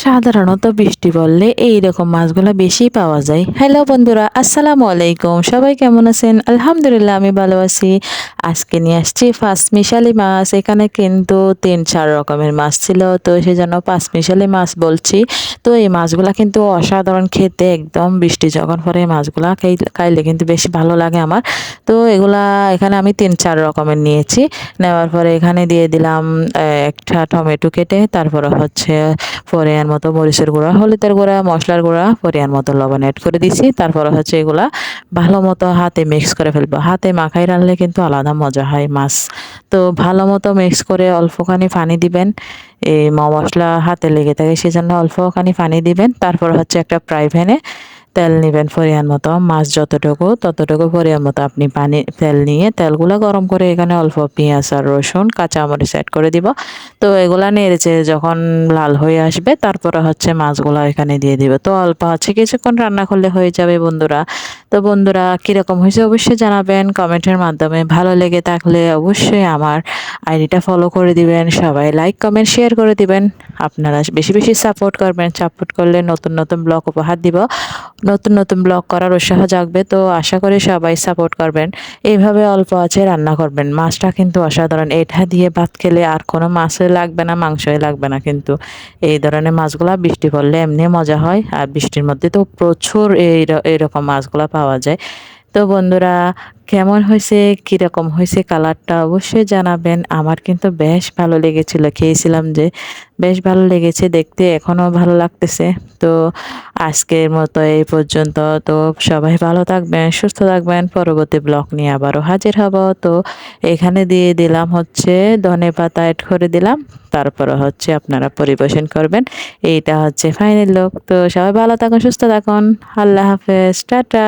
সাধারণত বৃষ্টি পড়লে এইরকম মাছগুলো বেশি পাওয়া যায়। হ্যালো বন্ধুরা, আসসালামু আলাইকুম। সবাই কেমন আছেন? আলহামদুলিল্লাহ আমি ভালো আছি। আজকে নিয়ে আসছি পাঁচমিশালি মাছ। এখানে কিন্তু ৩-৪ রকমের মাছ ছিল, তো সেজন্য পাঁচমিশালি মাছ বলছি। তো এই মাছগুলা কিন্তু অসাধারণ খেতে, একদম বৃষ্টি যখন পড়ে এই মাছগুলা খাইলে কিন্তু বেশি ভালো লাগে আমার। তো এগুলা এখানে আমি ৩-৪ রকমের নিয়েছি। নেওয়ার পরে এখানে দিয়ে দিলাম একটা টমেটো কেটে, তারপরে হচ্ছে পরিমাণ মতো মরিচের গুঁড়া, হলুদের গুঁড়া, মশলার গুঁড়া, পরিমাণ মতো লবণ অ্যাড করে দিছি। তারপরে হচ্ছে এগুলা ভালো মতো হাতে মিক্স করে ফেলবো। হাতে মাখাই রাখলে কিন্তু আলাদা মজা হয় মাছ। তো ভালো মতো মিক্স করে অল্পখানি পানি দিবেন। এই মশলা হাতে লেগে থাকে সেজন্য অল্পখানি পানি দিবেন। তারপর হচ্ছে একটা ফ্রাই প্যানে তেল নিবেন পরিমাণ মতো। মাছ যতটুকু ততটুকু পরিমাণ মতো আপনি তেল নিয়ে তেলগুলো গরম করে এখানে অল্প পেঁয়াজ আর রসুন কাঁচামরিচ অ্যাড করে দিব। তো এগুলা নেড়েচেড়ে যখন লাল হয়ে আসবে তারপরে হচ্ছে মাছগুলা এখানে দিয়ে দিব। তো অল্প আছে কিছুক্ষণ রান্না করলে হয়ে যাবে বন্ধুরা। তো বন্ধুরা কিরকম হয়েছে অবশ্যই জানাবেন কমেন্টের মাধ্যমে। ভালো লেগে থাকলে অবশ্যই আমার আইডিটা ফলো করে দিবেন। সবাই লাইক কমেন্ট শেয়ার করে দিবেন। আপনারা বেশি বেশি সাপোর্ট করবেন। সাপোর্ট করলে নতুন নতুন ব্লগ উপহার দিব। নতুন নতুন ব্লগ করার উৎসাহ জাগবে। তো আশা করি সবাই সাপোর্ট করবেন। এইভাবে অল্প আছে রান্না করবেন। মাছটা কিন্তু অসাধারণ। এটা দিয়ে ভাত খেলে আর কোনো মাছই লাগবে না, মাংসই লাগবে না কিন্তু। এই ধরনের মাছগুলা বৃষ্টি পড়লে এমনি মজা হয়। আর বৃষ্টির মধ্যে তো প্রচুর এইরকম মাছগুলা পাওয়া যায়। তো বন্ধুরা কেমন হয়েছে, কীরকম হয়েছে কালারটা অবশ্যই জানাবেন। আমার কিন্তু বেশ ভালো লেগেছিল, খেয়েছিলাম যে বেশ ভালো লেগেছে দেখতে, এখনও ভালো লাগতেছে। তো আজকের মতো এই পর্যন্ত। তো সবাই ভালো থাকবেন, সুস্থ থাকবেন। পরবর্তী ব্লগ নিয়ে আবারও হাজির হব। তো এখানে দিয়ে দিলাম হচ্ছে ধনেপাতা অ্যাড করে দিলাম। তারপরে হচ্ছে আপনারা পরিবেশন করবেন। এইটা হচ্ছে ফাইনাল লুক। তো সবাই ভালো থাকুন, সুস্থ থাকুন। আল্লাহ হাফেজ, টাটা।